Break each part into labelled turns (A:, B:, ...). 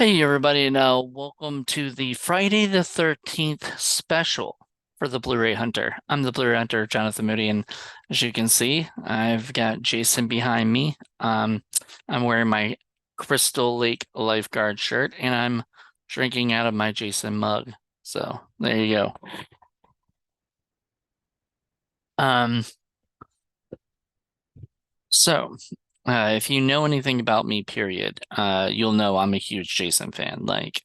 A: Hey everybody, welcome to the Friday the 13th special for the Blu-ray Hunter. I'm the Blu-ray Hunter, Jonathan Moody, and as you can see, I've got Jason behind me. I'm wearing my Crystal Lake lifeguard shirt, and I'm drinking out of my Jason mug. So there you go. Um, so if you know anything about me, period, you'll know I'm a huge Jason fan. Like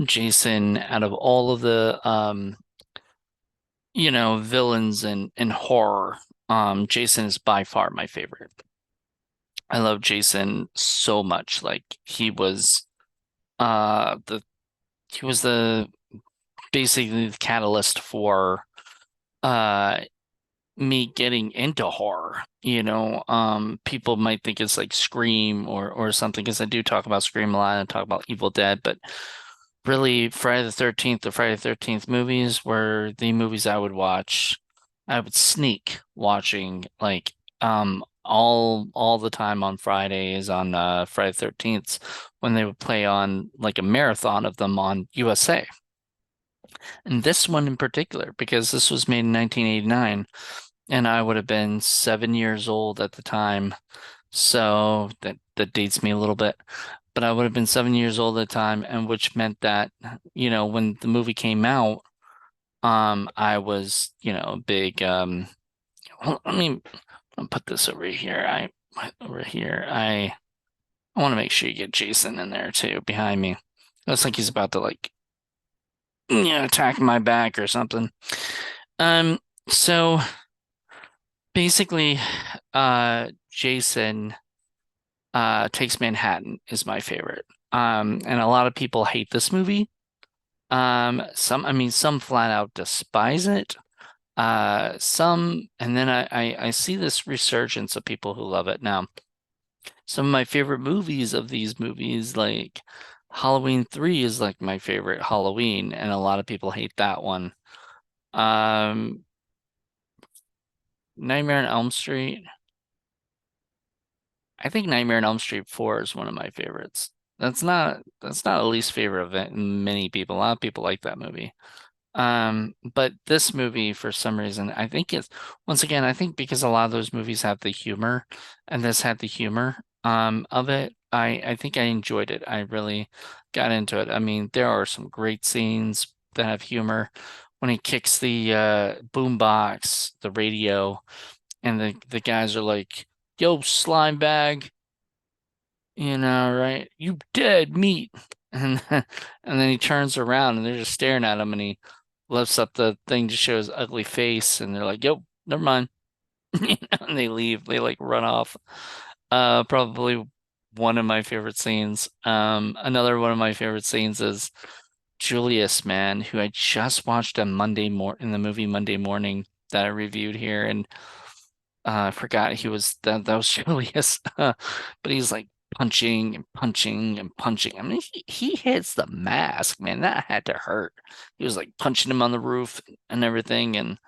A: Jason, out of all of the villains and horror. Jason is by far my favorite. I love Jason so much. Like uh the he was the basically the catalyst for uh me getting into horror. People might think it's like Scream or something because I do talk about Scream a lot and talk about Evil Dead, but really Friday the 13th, the Friday the 13th movies were the movies I would watch. I would sneak watching like all the time on Fridays on Friday the 13th when they would play on like a marathon of them on USA. And this one in particular, because this was made in 1989 and I would have been 7 years old at the time. So that dates me a little bit. But I would have been 7 years old at the time, and which meant that, when the movie came out, I was, a big well, I'll put this over here. I want to make sure you get Jason in there too, behind me. Looks like he's about to like, attack my back or something. Um, so basically, Jason Takes Manhattan is my favorite. And a lot of people hate this movie. Some flat out despise it. And then I see this resurgence of people who love it. Now, some of my favorite movies of these movies, like Halloween 3 is like my favorite Halloween, and a lot of people hate that one. Um, Nightmare on Elm Street. I think Nightmare on Elm Street 4 is one of my favorites. That's not a least favorite of it. Many people, a lot of people like that movie. But this movie, for some reason, I think it's once again, I think because a lot of those movies have the humor, and this had the humor of it, I think I enjoyed it. I really got into it. I mean, there are some great scenes that have humor when he kicks the boom box, the radio, and the guys are like, "Yo, slime bag." Right? You dead meat. And and then he turns around and they're just staring at him and he lifts up the thing to show his ugly face and they're like, "Yo, never mind." And they leave. They like run off. Probably one of my favorite scenes. Another one of my favorite scenes is Julius, man, who I just watched on in the movie Monday Morning that I reviewed here, and I forgot that was Julius. But he's like punching and punching and punching. I mean, he hits the mask, man. That had to hurt. He was like punching him on the roof and everything, and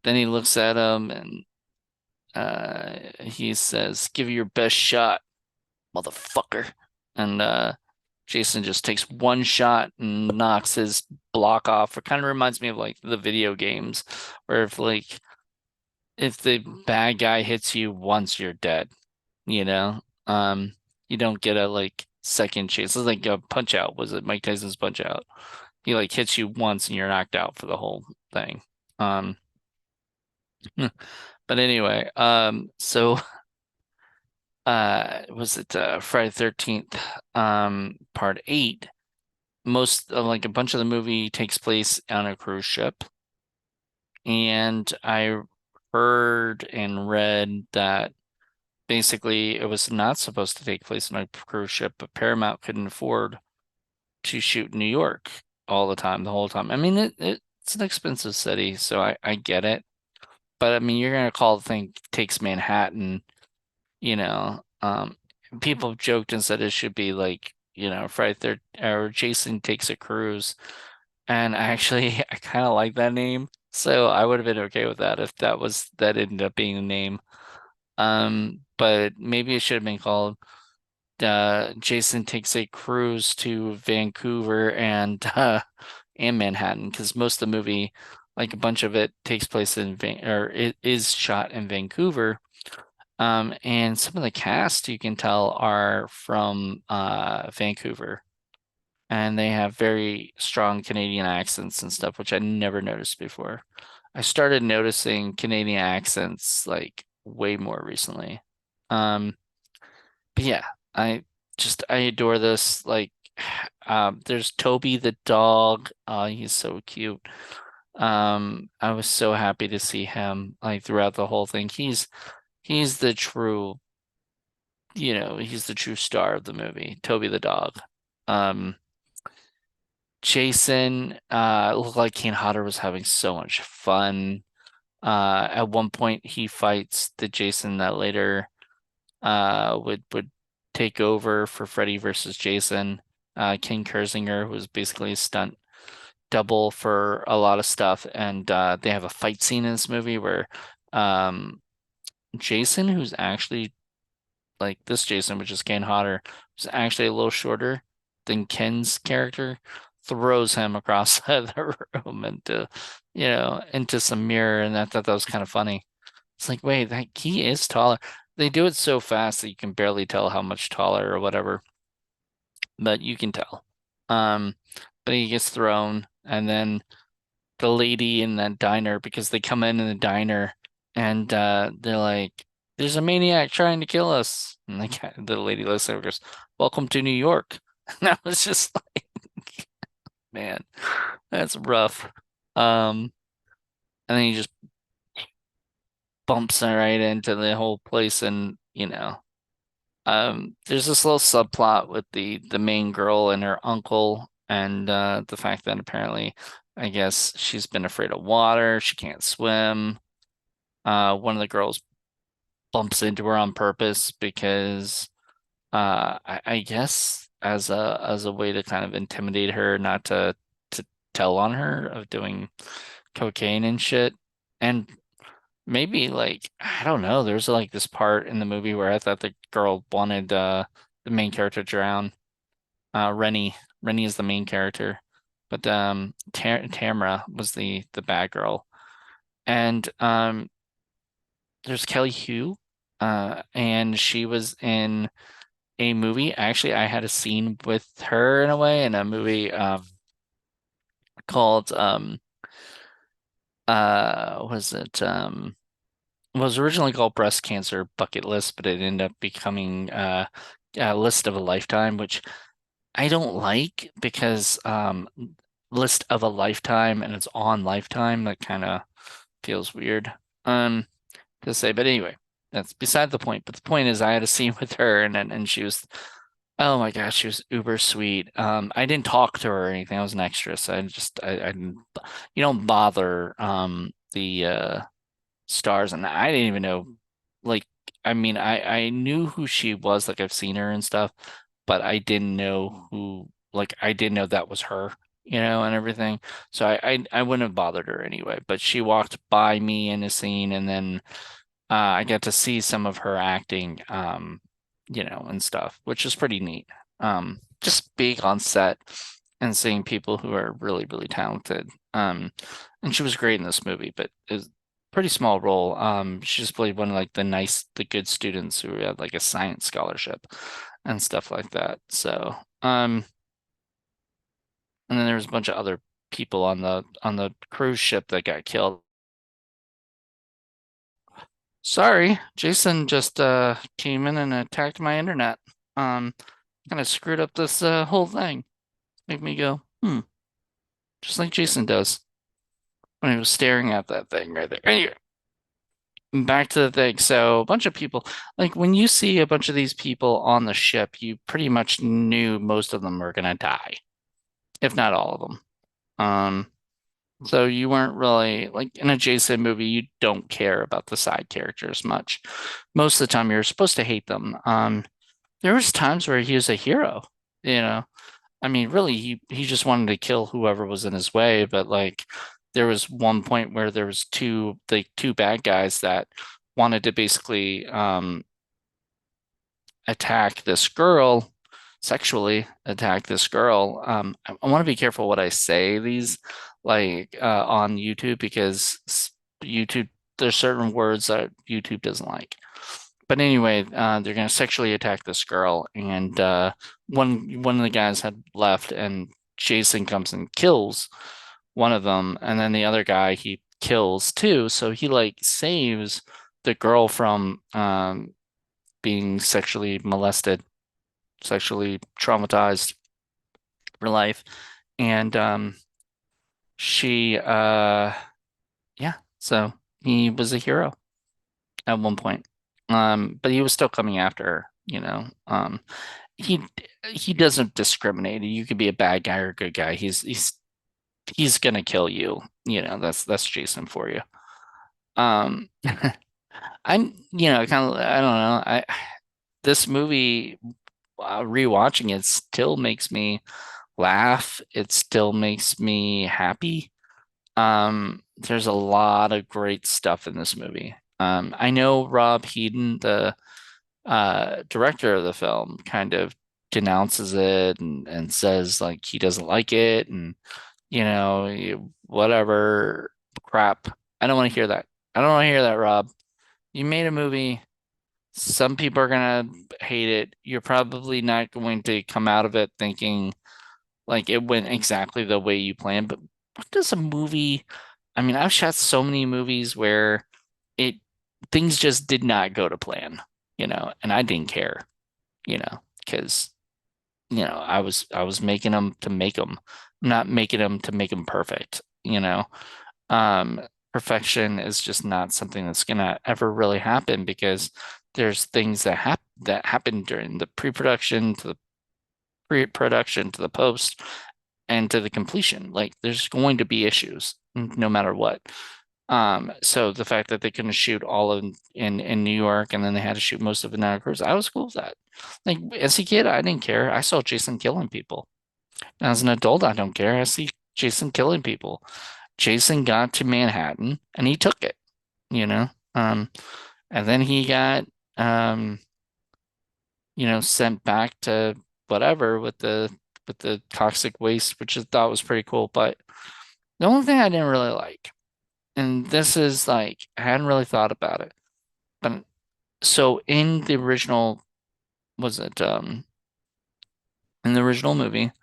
A: then he looks at him and he says, "Give it your best shot, motherfucker." And Jason just takes one shot and knocks his block off. It kind of reminds me of like the video games, where if the bad guy hits you once, you're dead, you know? You don't get a like second chance. It's like a punch out. Was it Mike Tyson's punch out? He like hits you once and you're knocked out for the whole thing. Um, but anyway, so was it Friday 13th, part 8? Most like a bunch of the movie takes place on a cruise ship, and I heard and read that basically it was not supposed to take place on a cruise ship, but Paramount couldn't afford to shoot in New York all the time, the whole time. I mean, it's an expensive city, so I get it. But I mean, you're gonna call the thing Takes Manhattan, you know. People have joked and said it should be like, Friday Third or Jason Takes a Cruise. And actually, I kind of like that name. So I would have been okay with that if that ended up being the name. But maybe it should have been called Jason takes a cruise to Vancouver and Manhattan because most of the movie, like a bunch of it, takes place in Van or it is shot in Vancouver. And some of the cast you can tell are from Vancouver, and they have very strong Canadian accents and stuff, which I never noticed before. I started noticing Canadian accents like way more recently. Um, but yeah, I adore this. Like, there's Toby the dog. He's so cute. I was so happy to see him like throughout the whole thing. He's the true, he's the true star of the movie, Toby the dog. Um, Jason, looked like Kane Hodder was having so much fun. At one point, he fights the Jason that later would take over for Freddy versus Jason. Ken Kersinger, who was basically a stunt double for a lot of stuff, and they have a fight scene in this movie where um, Jason, who's actually like this Jason, which is Kane Hodder, who's actually a little shorter than Ken's character, throws him across the room into some mirror, and I thought that was kind of funny. It's like, wait, that he is taller. They do it so fast that you can barely tell how much taller or whatever, but you can tell. Um, but he gets thrown, and then the lady in that diner, because they come in the diner and they're like, "There's a maniac trying to kill us," and the lady looks over and goes, "Welcome to New York." And I was just like, man, that's rough. And then he just bumps right into the whole place, and there's this little subplot with the main girl and her uncle, and the fact that apparently, I guess she's been afraid of water, she can't swim. One of the girls bumps into her on purpose because I guess as a way to kind of intimidate her, not to tell on her of doing cocaine and shit. And maybe like I don't know, there's like this part in the movie where I thought the girl wanted the main character to drown. Rennie. Rennie is the main character. But Tamara was the bad girl. And there's Kelly Hu. And she was in a movie. Actually, I had a scene with her in a way in a movie called was it was originally called Breast Cancer Bucket List, but it ended up becoming a List of a Lifetime, which I don't like because List of a Lifetime and it's on Lifetime. That kind of feels weird um to say. But anyway, that's beside the point. But the point is I had a scene with her and she was, oh my gosh, she was uber sweet. I didn't talk to her or anything. I was an extra, so I didn't, you don't bother the stars, and I didn't even know, like, I mean, I knew who she was, like I've seen her and stuff, but I didn't know who, like I didn't know that was her, and everything. So I wouldn't have bothered her anyway. But she walked by me in a scene, and then I got to see some of her acting, and stuff, which is pretty neat. Just being on set and seeing people who are really, really talented. And she was great in this movie, but it was a pretty small role. She just played one of like the good students who had like a science scholarship and stuff like that. So, and then there was a bunch of other people on the cruise ship that got killed. Sorry, Jason just came in and attacked my internet. Um, Kind of screwed up this whole thing. Make me go, just like Jason does when he was staring at that thing right there. Anyway, back to the thing. So a bunch of people, like when you see a bunch of these people on the ship, you pretty much knew most of them were gonna die, if not all of them. Um, so you weren't really like in a Jason movie, you don't care about the side characters much. Most of the time, you're supposed to hate them. There was times where he was a hero, you know. I mean, really, he just wanted to kill whoever was in his way, but like there was one point where there was two bad guys that wanted to basically attack this girl, sexually attack this girl. I want to be careful what I say these on YouTube because YouTube there's certain words that YouTube doesn't like. But anyway, they're gonna sexually attack this girl, and one of the guys had left, and Jason comes and kills one of them, and then the other guy he kills too. So he like saves the girl from being sexually molested, sexually traumatized for life. And she yeah, so he was a hero at one point. But he was still coming after her, you know. He he doesn't discriminate. You could be a bad guy or a good guy. He's gonna kill you. You know, that's Jason for you. Um I'm, kind of I don't know. I This movie rewatching it still makes me laugh. It still makes me happy. There's a lot of great stuff in this movie. I know Rob Hedden, the director of the film, kind of denounces it and says like he doesn't like it and whatever crap. I don't want to hear that. I don't want to hear that, Rob. You made a movie. Some people are gonna hate it. You're probably not going to come out of it thinking like it went exactly the way you planned. But what does a movie? I mean, I've shot so many movies where it things just did not go to plan, and I didn't care, because I was making them to make them, not making them to make them perfect, um, perfection is just not something that's gonna ever really happen because there's things that happen during the pre-production to the pre-production to the post and to the completion. Like there's going to be issues no matter what. So the fact that they couldn't shoot all of in New York and then they had to shoot most of it in Santa Cruz, I was cool with that. Like as a kid, I didn't care. I saw Jason killing people. As an adult, I don't care. I see Jason killing people. Jason got to Manhattan and he took it, you know. And then he got sent back to whatever with the toxic waste, which I thought was pretty cool. But the only thing I didn't really like, and this is like I hadn't really thought about it, but so in the original, was it in the original movie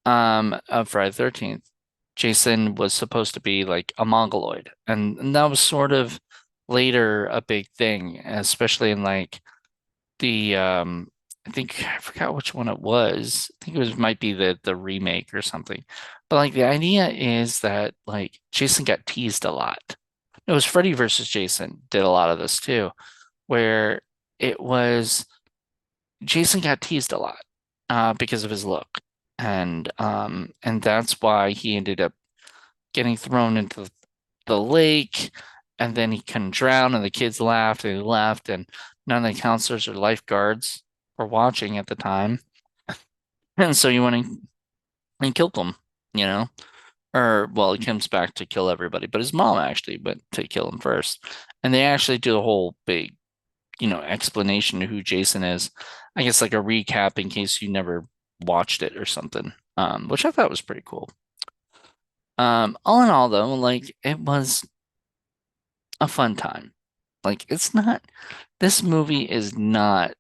A: of Friday the 13th, Jason was supposed to be like a mongoloid, and that was sort of later a big thing, especially in like the I think I forgot which one it was. I think it was might be the remake or something. But like the idea is that like Jason got teased a lot. It was Freddy versus Jason did a lot of this too, where it was Jason got teased a lot because of his look. And that's why he ended up getting thrown into the lake and then he couldn't drown and the kids laughed and he left and none of the counselors or lifeguards were watching at the time. And so you went and killed him, you know? Or well, he comes back to kill everybody, but his mom actually went to kill him first. And they actually do a whole big, explanation of who Jason is. I guess like a recap in case you never watched it or something. Which I thought was pretty cool. All in all though, like it was a fun time. Like it's not this movie is not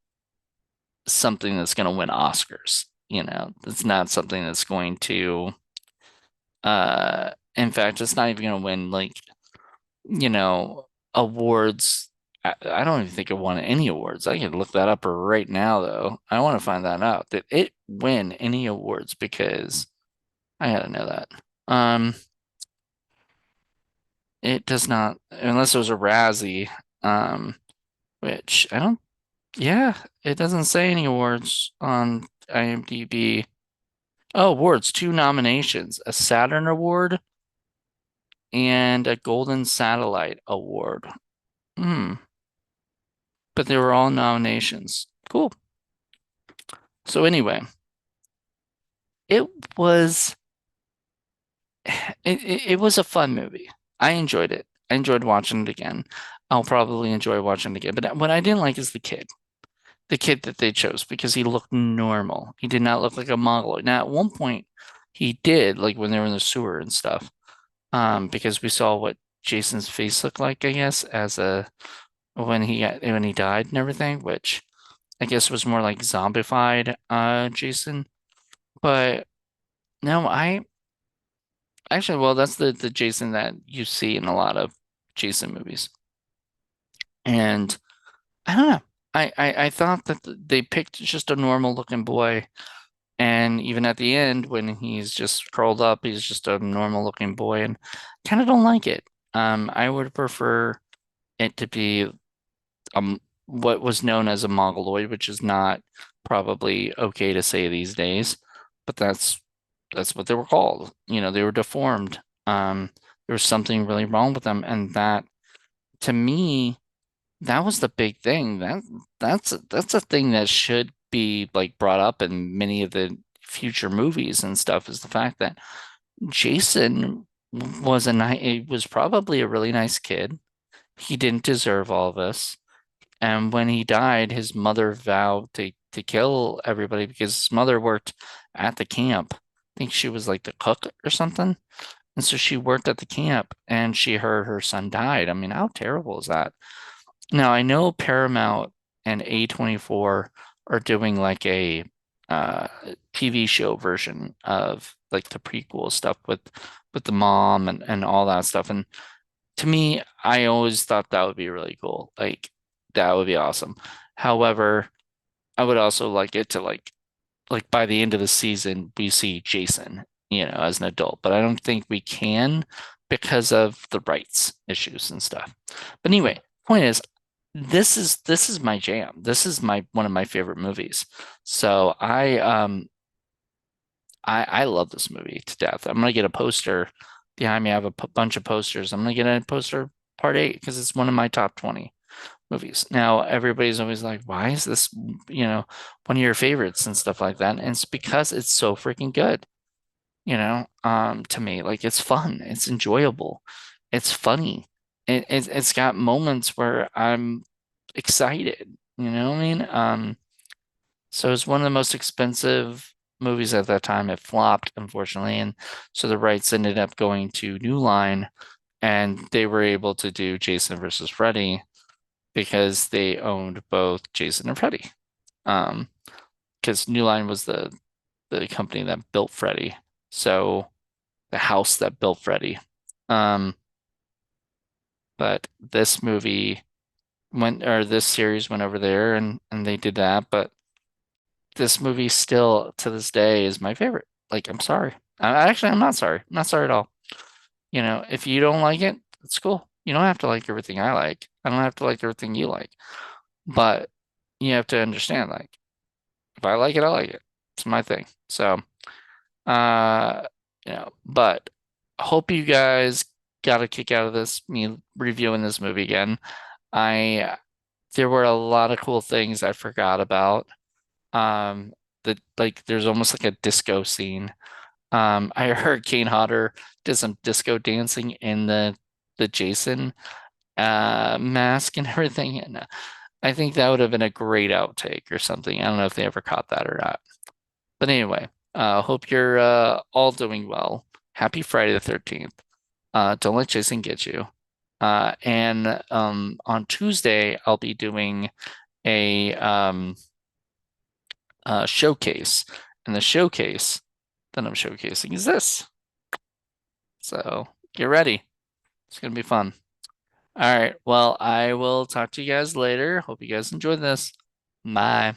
A: something that's going to win Oscars, It's not something that's going to in fact, it's not even going to win like, awards. I don't even think it won any awards. I can look that up right now though. I want to find that out. Did it win any awards because I gotta know that. Um it does not unless it was a Razzie. Um which I don't Yeah, it doesn't say any awards on IMDb. Oh, awards, two nominations, a Saturn Award and a Golden Satellite Award. Hmm. But they were all nominations. Cool. So anyway, it was it was a fun movie. I enjoyed it. I enjoyed watching it again. I'll probably enjoy watching it again. But what I didn't like is the kid. the kid that they chose because he looked normal. He did not look like a mongoloid. Now, at one point, he did, like when they were in the sewer and stuff, because we saw what Jason's face looked like, I guess, as a when he died and everything, which I guess was more like zombified Jason. But no, I actually, well, that's the Jason that you see in a lot of Jason movies. And I don't know. I thought that they picked just a normal looking boy. And even at the end, when he's just curled up, he's just a normal looking boy, and kind of don't like it. I would prefer it to be what was known as a mongoloid, which is not probably okay to say these days, but that's what they were called. You know, they were deformed. There was something really wrong with them, and that to me, that was the big thing. That's a thing that should be like brought up in many of the future movies and stuff, is the fact that Jason was probably a really nice kid. He didn't deserve all this. And when he died, his mother vowed to kill everybody because his mother worked at the camp. I think she was like the cook or something. And so she worked at the camp and she heard her son died. I mean, how terrible is that? Now, I know Paramount and A24 are doing like a uh, TV show version of like the prequel stuff with the mom and all that stuff. And to me, I always thought that would be really cool. Like that would be awesome. However, I would also like it to like by the end of the season we see Jason, as an adult. But I don't think we can because of the rights issues and stuff. But anyway, point is this is my jam. This is my one of my favorite movies. So I love this movie to death. I'm gonna get a poster behind me. I have a bunch of posters. I'm gonna get a poster part 8 because it's one of my top 20 movies. Now everybody's always like, why is this, one of your favorites and stuff like that? And it's because it's so freaking good, to me. Like it's fun, it's enjoyable, it's funny. It's got moments where I'm excited, you know what I mean? So it's one of the most expensive movies at that time. It flopped, unfortunately, and so the rights ended up going to New Line, and they were able to do Jason versus Freddy because they owned both Jason and Freddy. Um, because New Line was the company that built Freddy, so the house that built Freddy. Um, but this series went over there and they did that, but this movie still to this day is my favorite. Like, I'm sorry. I'm not sorry. I'm not sorry at all. If you don't like it, it's cool. You don't have to like everything I like. I don't have to like everything you like. But you have to understand, like, if I like it, I like it. It's my thing. So, but hope you guys got a kick out of this, me reviewing this movie again. I There were a lot of cool things I forgot about. Um, there's almost like a disco scene. I heard Kane Hodder did some disco dancing in the Jason mask and everything, and I think that would have been a great outtake or something. I don't know if they ever caught that or not. But anyway, hope you're all doing well. Happy Friday the 13th. Don't let Jason get you. And on Tuesday, I'll be doing a showcase. And the showcase that I'm showcasing is this. So get ready. It's going to be fun. All right. Well, I will talk to you guys later. Hope you guys enjoyed this. Bye.